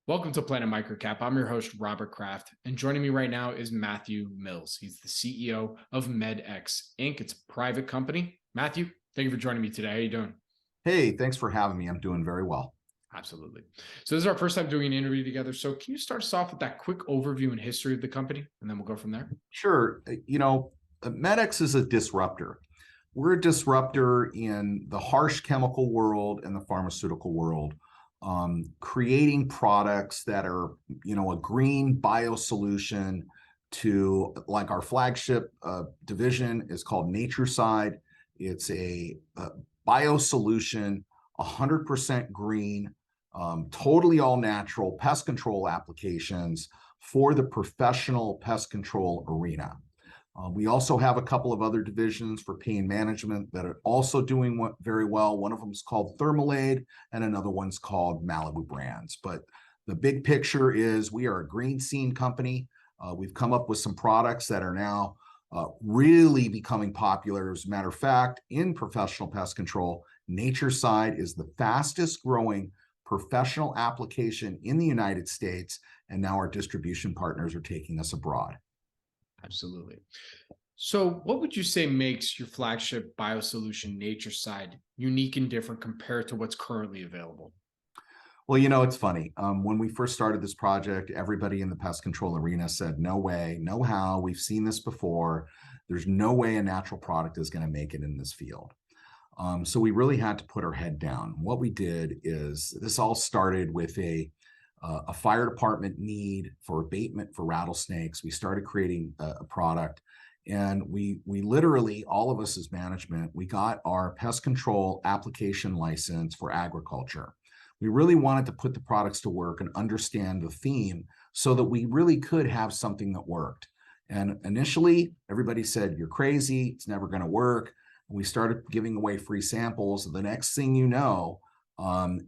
Welcome to Planet MicroCap. I'm your host, Robert Kraft, and joining me right now is Matthew Mills. He's the CEO of MedX Inc. It's a private company. Matthew, thank you for joining me today. How are you doing? Hey, thanks for having me. I'm doing very well. Absolutely. So this is our first time doing an interview together. So can you start us off with that quick overview and history of the company, and then we'll go from there? Sure. MedX is a disruptor. We're a disruptor in the harsh chemical world and the pharmaceutical world, creating products that are, a green bio solution to, like, our flagship division is called Nature-Cide. It's a bio solution, 100% green, totally all natural pest control applications for the professional pest control arena. We also have a couple of other divisions for pain management that are also doing very well. One of them is called Thermalade, and another one's called Malibu Brands. But the big picture is we are a green scene company. We've come up with some products that are now really becoming popular. As a matter of fact, in professional pest control, Nature-Cide is the fastest growing professional application in the United States, and now our distribution partners are taking us abroad. Absolutely. So what would you say makes your flagship biosolution Nature-Cide unique and different compared to what's currently available? Well, it's funny. When we first started this project, everybody in the pest control arena said, no way, no how, we've seen this before. There's no way a natural product is going to make it in this field. So we really had to put our head down. What we did is, this all started with a fire department need for abatement for rattlesnakes. We started creating a product, and we literally, all of us as management, we got our pest control application license for agriculture. We really wanted to put the products to work and understand the theme so that we really could have something that worked. And initially, everybody said, you're crazy, it's never going to work. We started giving away free samples. The next thing you know,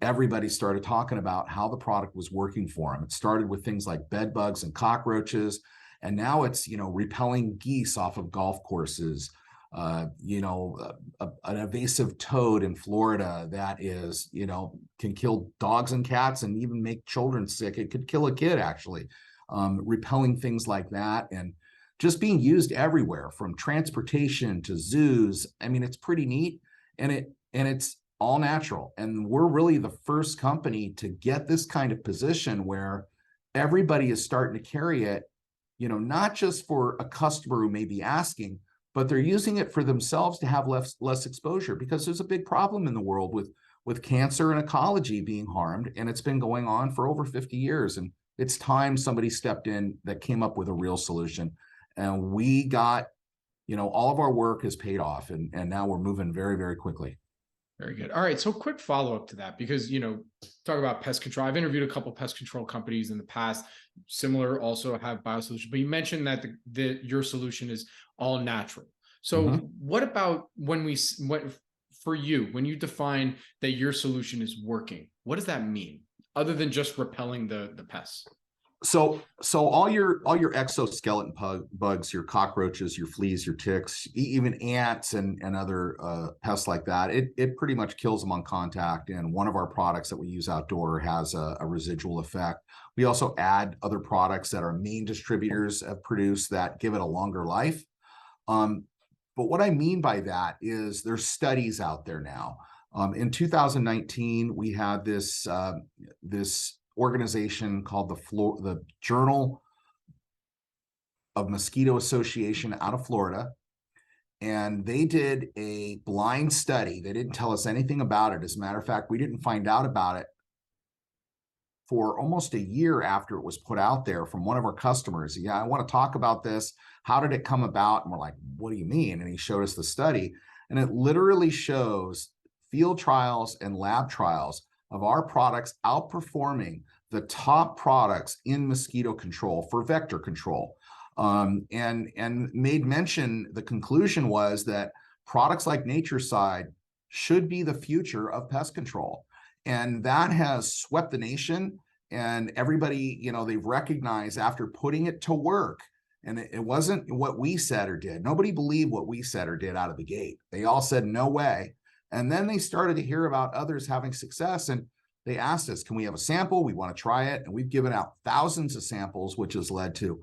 everybody started talking about how the product was working for them. It started with things like bed bugs and cockroaches, and now it's, repelling geese off of golf courses, an invasive toad in Florida that is, can kill dogs and cats and even make children sick. It could kill a kid, actually. Repelling things like that, and just being used everywhere, from transportation to zoos. I mean, it's pretty neat, and it's all natural. And we're really the first company to get this kind of position where everybody is starting to carry it, not just for a customer who may be asking, but they're using it for themselves to have less exposure, because there's a big problem in the world with cancer and ecology being harmed, and it's been going on for over 50 years. And it's time somebody stepped in that came up with a real solution. And we got, all of our work has paid off, and now we're moving very, very quickly. Very good. All right. So quick follow-up to that, because, talk about pest control. I've interviewed a couple of pest control companies in the past, similar, also have biosolutions, but you mentioned that your solution is all natural. So what about when you define that your solution is working, what does that mean other than just repelling the pests? So all your exoskeleton bugs, your cockroaches, your fleas, your ticks, even ants and other pests like that, it pretty much kills them on contact. And one of our products that we use outdoor has a residual effect. We also add other products that our main distributors have produced that give it a longer life. But what I mean by that is there's studies out there now. In 2019, we had this organization called the Journal of Mosquito Association out of Florida, and they did a blind study. They didn't tell us anything about it. As a matter of fact, we didn't find out about it for almost a year after it was put out there from one of our customers. Yeah, I want to talk about this. How did it come about? And we're like, what do you mean? And he showed us the study, and it literally shows field trials and lab trials of our products outperforming the top products in mosquito control for vector control. And made mention, the conclusion was that products like Nature-Cide should be the future of pest control. And that has swept the nation, and everybody, they've recognized after putting it to work. And it wasn't what we said or did. Nobody believed what we said or did out of the gate. They all said, no way. And then they started to hear about others having success. And They asked us, can we have a sample? We want to try it. And we've given out thousands of samples, which has led to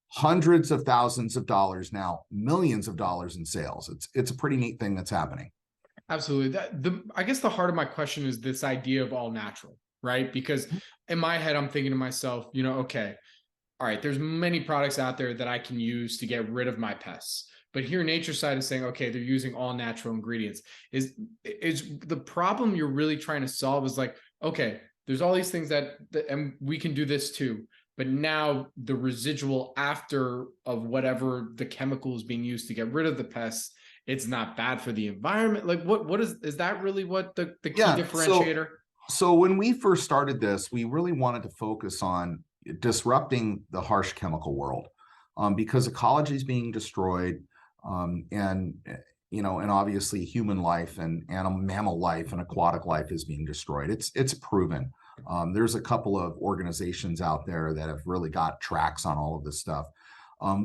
hundreds of thousands of dollars, now millions of dollars in sales. It's a pretty neat thing that's happening. Absolutely. I guess the heart of my question is this idea of all natural, right? Because in my head, I'm thinking to myself, okay, all right, there's many products out there that I can use to get rid of my pests. But here, Nature-Cide is saying, okay, they're using all natural ingredients. Is the problem you're really trying to solve is like, okay, there's all these things and we can do this too. But now the residual after of whatever the chemical is being used to get rid of the pests, it's not bad for the environment. Like what is that really what the key differentiator? So when we first started this, we really wanted to focus on disrupting the harsh chemical world, because ecology is being destroyed, and obviously human life and mammal life and aquatic life is being destroyed. It's proven. There's a couple of organizations out there that have really got tracks on all of this stuff.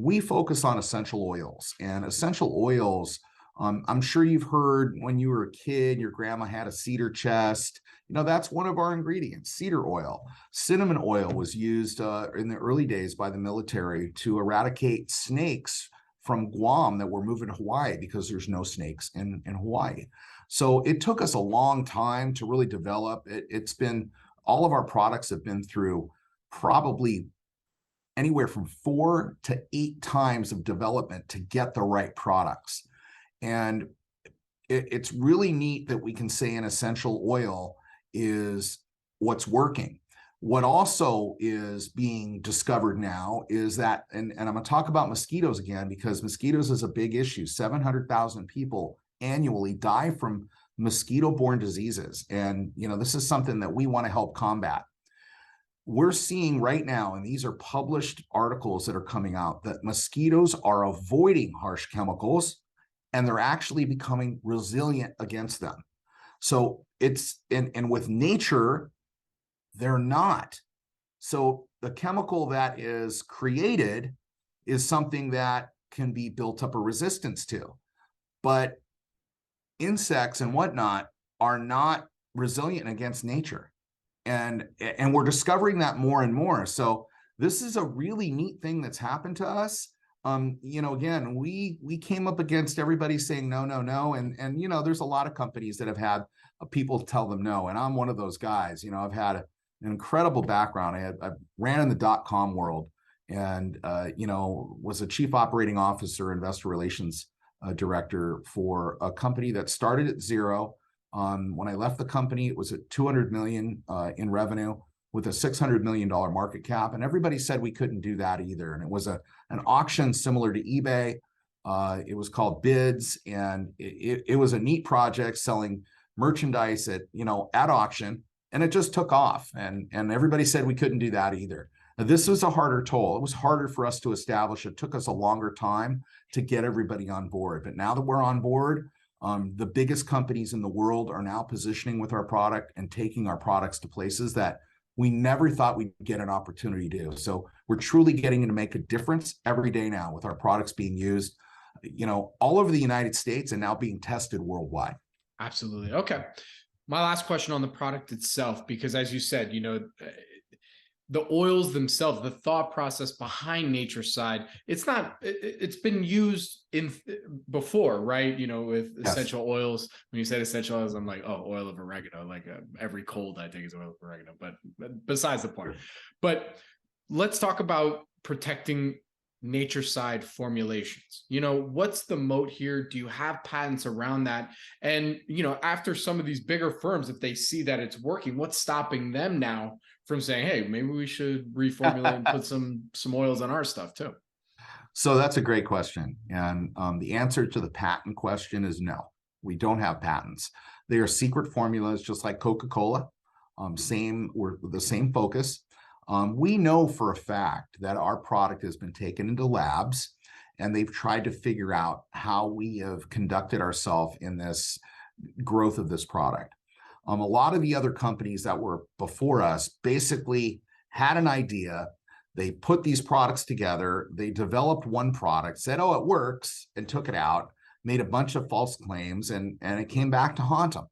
We focus on essential oils, and essential oils, I'm sure you've heard when you were a kid, your grandma had a cedar chest. That's one of our ingredients, cedar oil. Cinnamon oil was used in the early days by the military to eradicate snakes from Guam that were moving to Hawaii because there's no snakes in Hawaii. So it took us a long time to really develop it. All of our products have been through probably anywhere from 4 to 8 times of development to get the right products. And it's really neat that we can say an essential oil is what's working. What also is being discovered now is that, and I'm going to talk about mosquitoes again, because mosquitoes is a big issue. 700,000 people annually die from mosquito-borne diseases. And, this is something that we want to help combat. We're seeing right now, and these are published articles that are coming out, that mosquitoes are avoiding harsh chemicals and they're actually becoming resilient against them. So and with nature, they're not. So the chemical that is created is something that can be built up a resistance to. But insects and whatnot are not resilient against nature. And we're discovering that more and more. So this is a really neat thing that's happened to us. Again, we came up against everybody saying no, no, no. And there's a lot of companies that have had people tell them no. And I'm one of those guys. I've had an incredible background. I ran in the .com world and, was a chief operating officer, investor relations director for a company that started at zero. When I left the company, it was at 200 million in revenue with a $600 million market cap. And everybody said we couldn't do that either. And it was an auction similar to eBay. It was called Bids. And it was a neat project selling merchandise at auction. And it just took off. And everybody said we couldn't do that either. Now, this was a harder toll. It was harder for us to establish. It took us a longer time to get everybody on board. But now that we're on board, the biggest companies in the world are now positioning with our product and taking our products to places that we never thought we'd get an opportunity to do. So we're truly getting to make a difference every day now with our products being used, all over the United States and now being tested worldwide. Absolutely. Okay. My last question on the product itself, because as you said, the oils themselves, the thought process behind Nature-Cide, it's been used before, right? With essential oils. When you said essential oils, I'm like, oh, oil of oregano, like every cold I take is oil of oregano, but besides the point. But let's talk about protecting Nature-Cide formulations. What's the moat here? Do you have patents around that? And, after some of these bigger firms, if they see that it's working, what's stopping them now from saying, hey, maybe we should reformulate and put some oils on our stuff too? So that's a great question. And the answer to the patent question is no, we don't have patents. They are secret formulas, just like Coca-Cola. We're the same focus. We know for a fact that our product has been taken into labs and they've tried to figure out how we have conducted ourselves in this growth of this product. A lot of the other companies that were before us basically had an idea. They put these products together. They developed one product, said, oh, it works, and took it out, made a bunch of false claims, and it came back to haunt them.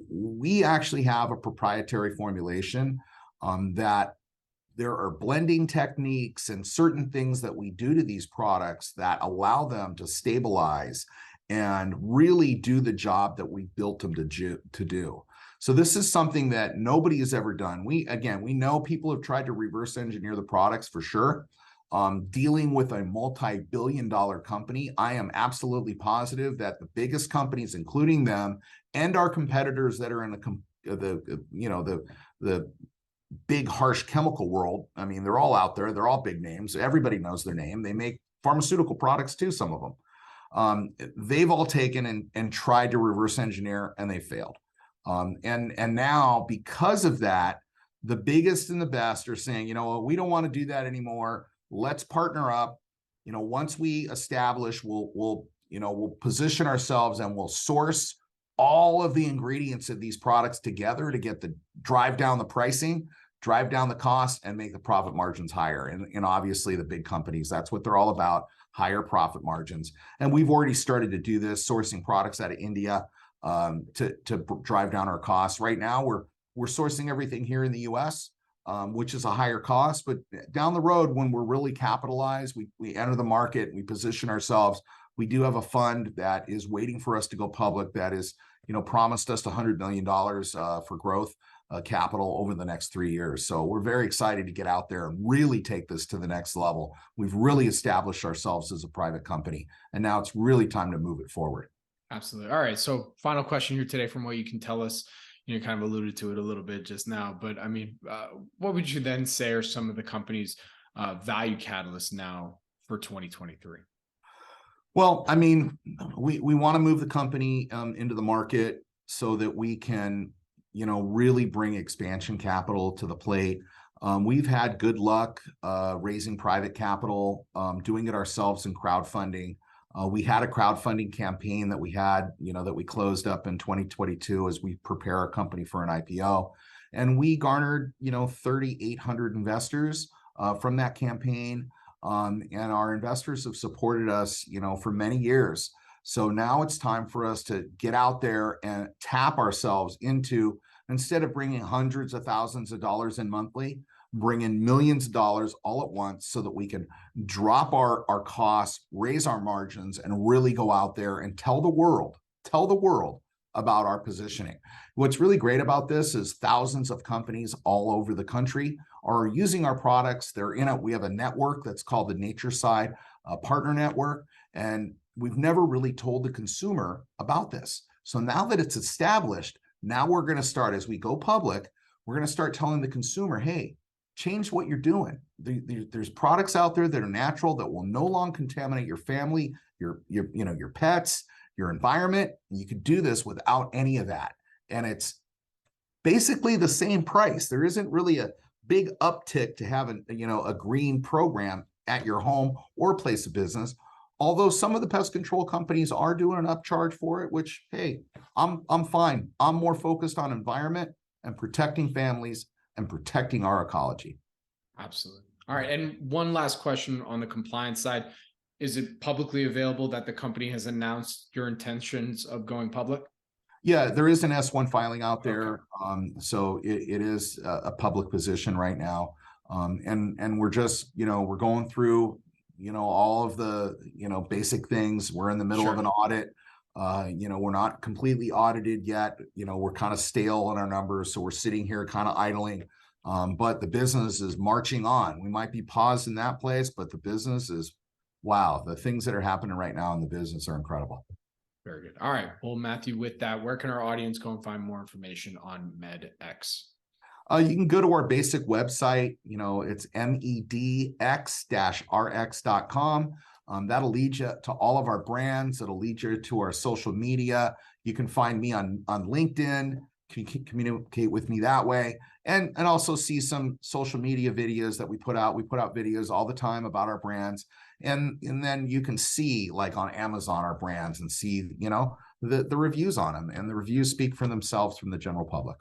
We actually have a proprietary formulation that there are blending techniques and certain things that we do to these products that allow them to stabilize and really do the job that we built them to do. So this is something that nobody has ever done. We know people have tried to reverse engineer the products for sure. Dealing with a multi-billion-dollar company, I am absolutely positive that the biggest companies, including them, and our competitors that are in the big harsh chemical world. I mean, they're all out there. They're all big names. Everybody knows their name. They make pharmaceutical products too, some of them. They've all taken and tried to reverse engineer, and they failed. And now, because of that, the biggest and the best are saying, you know, we don't want to do that anymore. Let's partner up. You know, once we establish, we'll position ourselves and we'll source all of the ingredients of these products together to drive down the pricing, drive down the cost, and make the profit margins higher. And obviously the big companies, that's what they're all about, higher profit margins. And we've already started to do this, sourcing products out of India to drive down our costs. Right now, we're sourcing everything here in the US, which is a higher cost. But down the road, when we're really capitalized, we enter the market, we position ourselves. We do have a fund that is waiting for us to go public that is, promised us $100 million for growth capital over the next 3 years. So we're very excited to get out there and really take this to the next level. We've really established ourselves as a private company, and now it's really time to move it forward. Absolutely. All right. So final question here today, from what you can tell us, you kind of alluded to it a little bit just now, but I mean, what would you then say are some of the company's value catalysts now for 2023? Well, I mean, we want to move the company into the market so that we can, really bring expansion capital to the plate. We've had good luck raising private capital, doing it ourselves in crowdfunding. We had a crowdfunding campaign that we had, that we closed up in 2022 as we prepare our company for an IPO. And we garnered, 3,800 investors from that campaign. And our investors have supported us, for many years. So now it's time for us to get out there and tap ourselves into, instead of bringing hundreds of thousands of dollars in monthly, bring in millions of dollars all at once so that we can drop our costs, raise our margins, and really go out there and tell the world about our positioning. What's really great about this is thousands of companies all over the country are using our products. They're in it. We have a network that's called the Nature-Cide Partner Network, and we've never really told the consumer about this. So now that it's established, now we're going to start, as we go public, we're going to start telling the consumer, hey, change what you're doing. There's products out there that are natural, that will no longer contaminate your family, your pets, your environment. You could do this without any of that. And it's basically the same price. There isn't really a big uptick to have a green program at your home or place of business. Although some of the pest control companies are doing an upcharge for it, which, hey, I'm fine. I'm more focused on environment and protecting families and protecting our ecology. Absolutely. All right. And one last question on the compliance side. Is it publicly available that the company has announced your intentions of going public? Yeah, there is an S1 filing out there. Okay. So it is a public position right now. And we're just, we're going through, all of the, basic things. We're in the middle of an audit. We're not completely audited yet. We're kind of stale on our numbers. So we're sitting here kind of idling. But the business is marching on. We might be paused in that place, but the business is, wow, the things that are happening right now in the business are incredible. Very good. All right. Well, Matthew, with that, where can our audience go and find more information on MedX? You can go to our basic website. It's medx-rx.com. That'll lead you to all of our brands. It'll lead you to our social media. You can find me on LinkedIn. Communicate with me that way, and also see some social media videos that we put out. We put out videos all the time about our brands, and then you can see, like on Amazon, our brands, and see the reviews on them, and the reviews speak for themselves from the general public.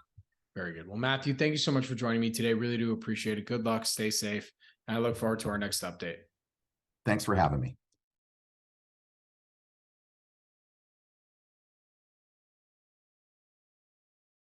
Very good. Well, Matthew, thank you so much for joining me today. Really do appreciate it. Good luck. Stay safe, and I look forward to our next update. Thanks for having me.